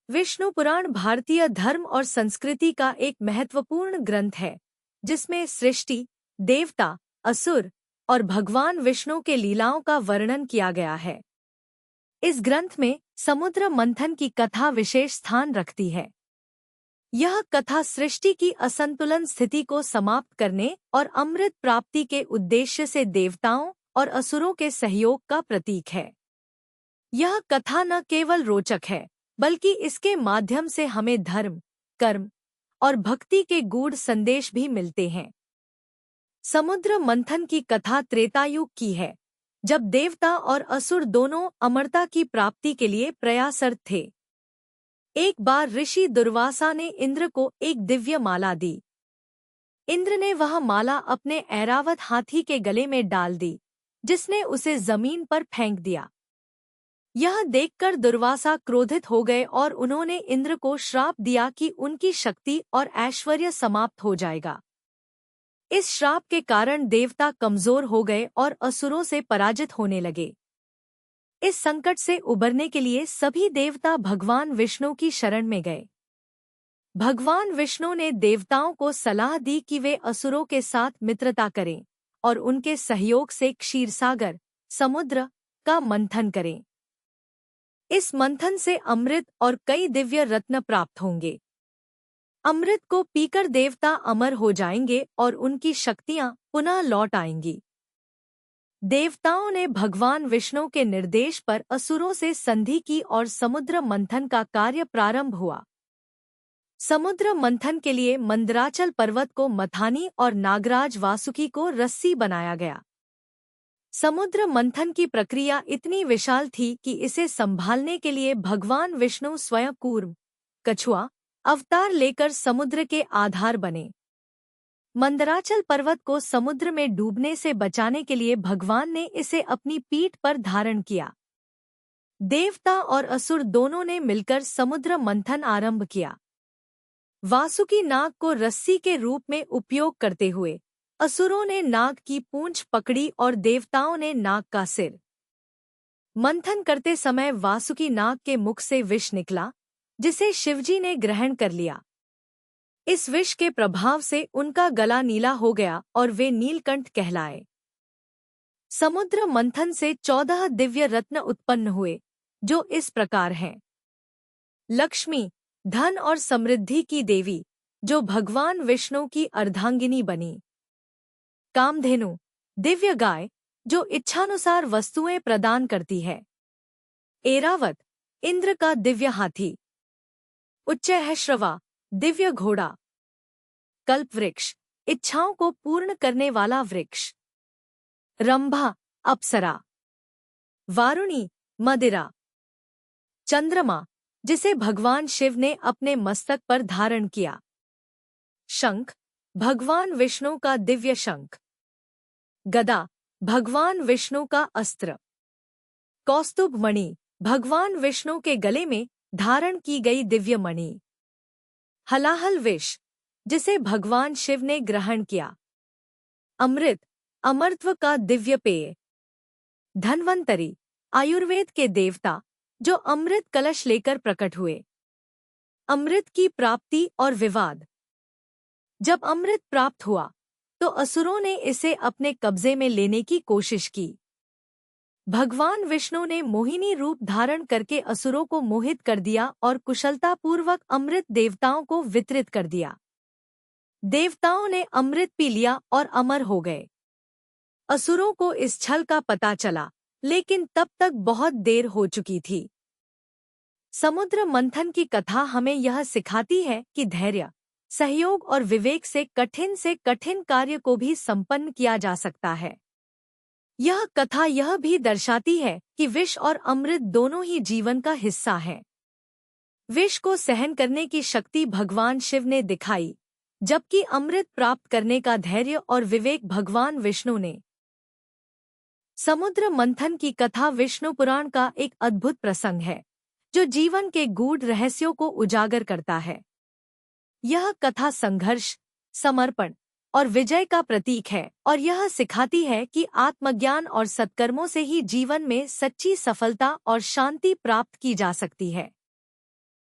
विष्णु पुराण भारतीय धर्म और संस्कृति का एक महत्वपूर्ण ग्रंथ है, जिसमें सृष्टि, देवता, असुर और भगवान विष्णु के लीलाओं का वर्णन किया गया है। इस ग्रंथ में समुद्र मंथन की कथा विशेष स्थान रखती है। यह कथा सृष्टि की असंतुलन स्थिति को समाप्त करने और अमृत प्राप्ति के उद्देश्य से देवताओं और असुरों के सहयोग का प्रतीक है। यह कथा न केवल रोचक है, बल्कि इसके माध्यम से हमें धर्म, कर्म और भक्ति के गूढ़ संदेश भी मिलते हैं। समुद्र मंथन की कथा त्रेतायुग की है, जब देवता और असुर दोनों अमरता की प्राप्ति के लिए प्रयासरत थे। एक बार ऋषि दुर्वासा ने इंद्र को एक दिव्य माला दी। इंद्र ने वह माला अपने ऐरावत हाथी के गले में डाल दी, जिसने उसे जमीन पर फेंक दिया। यह देखकर दुर्वासा क्रोधित हो गए और उन्होंने इंद्र को श्राप दिया कि उनकी शक्ति और ऐश्वर्य समाप्त हो जाएगा। इस श्राप के कारण देवता कमजोर हो गए और असुरों से पराजित होने लगे। इस संकट से उबरने के लिए सभी देवता भगवान विष्णु की शरण में गए। भगवान विष्णु ने देवताओं को सलाह दी कि वे असुरों के साथ मित्रता करें और उनके सहयोग से क्षीरसागर, समुद्र का मंथन करें। इस मंथन से अमृत और कई दिव्य रत्न प्राप्त होंगे। अमृत को पीकर देवता अमर हो जाएंगे और उनकी शक्तियां पुनः लौट आएंगी। देवताओं ने भगवान विष्णु के निर्देश पर असुरों से संधि की और समुद्र मंथन का कार्य प्रारंभ हुआ। समुद्र मंथन के लिए मंदराचल पर्वत को मथानी और नागराज वासुकी को रस्सी बनाया गया। समुद्र मंथन की प्रक्रिया इतनी विशाल थी कि इसे संभालने के लिए भगवान विष्णु स्वयं कूर्म, कछुआ अवतार लेकर समुद्र के आधार बने। मंदराचल पर्वत को समुद्र में डूबने से बचाने के लिए भगवान ने इसे अपनी पीठ पर धारण किया। देवता और असुर दोनों ने मिलकर समुद्र मंथन आरंभ किया। वासुकी नाग को रस्सी के रूप में उपयोग करते हुए असुरों ने नाग की पूंछ पकड़ी और देवताओं ने नाग का सिर। मंथन करते समय वासुकी नाग के मुख से विष निकला, जिसे शिवजी ने ग्रहण कर लिया। इस विष के प्रभाव से उनका गला नीला हो गया और वे नीलकंठ कहलाए। समुद्र मंथन से 14 दिव्य रत्न उत्पन्न हुए, जो इस प्रकार हैं। लक्ष्मी, धन और समृद्धि की देवी, जो भगवान विष्णु की अर्धांगिनी बनी। कामधेनु, दिव्य गाय, जो इच्छानुसार वस्तुएं प्रदान करती है। ऐरावत, इंद्र का दिव्य हाथी। उच्चैःश्रवा, दिव्य घोड़ा। कल्पवृक्ष, इच्छाओं को पूर्ण करने वाला वृक्ष। रंभा, अप्सरा। वारुणी, मदिरा। चंद्रमा, जिसे भगवान शिव ने अपने मस्तक पर धारण किया। शंख, भगवान विष्णु का दिव्य शंख। गदा, भगवान विष्णु का अस्त्र। कौस्तुभ मणि, भगवान विष्णु के गले में धारण की गई दिव्य मणि। हलाहल विष, जिसे भगवान शिव ने ग्रहण किया। अमृत, अमरत्व का दिव्य पेय। धन्वंतरी, आयुर्वेद के देवता, जो अमृत कलश लेकर प्रकट हुए। अमृत की प्राप्ति और विवाद। जब अमृत प्राप्त हुआ तो असुरों ने इसे अपने कब्जे में लेने की कोशिश की। भगवान विष्णु ने मोहिनी रूप धारण करके असुरों को मोहित कर दिया और कुशलतापूर्वक अमृत देवताओं को वितरित कर दिया। देवताओं ने अमृत पी लिया और अमर हो गए। असुरों को इस छल का पता चला, लेकिन तब तक बहुत देर हो चुकी थी। समुद्र मंथन की कथा हमें यह सिखाती है कि धैर्य, सहयोग और विवेक से कठिन कार्य को भी संपन्न किया जा सकता है। यह कथा यह भी दर्शाती है कि विष और अमृत दोनों ही जीवन का हिस्सा हैं। विष को सहन करने की शक्ति भगवान शिव ने दिखाई, जबकि अमृत प्राप्त करने का धैर्य और विवेक भगवान विष्णु ने। समुद्र मंथन की कथा विष्णु पुराण का एक अद्भुत प्रसंग है, जो जीवन के गूढ़ रहस्यों को उजागर करता है। यह कथा संघर्ष, समर्पण और विजय का प्रतीक है और यह सिखाती है कि आत्मज्ञान और सत्कर्मों से ही जीवन में सच्ची सफलता और शांति प्राप्त की जा सकती है।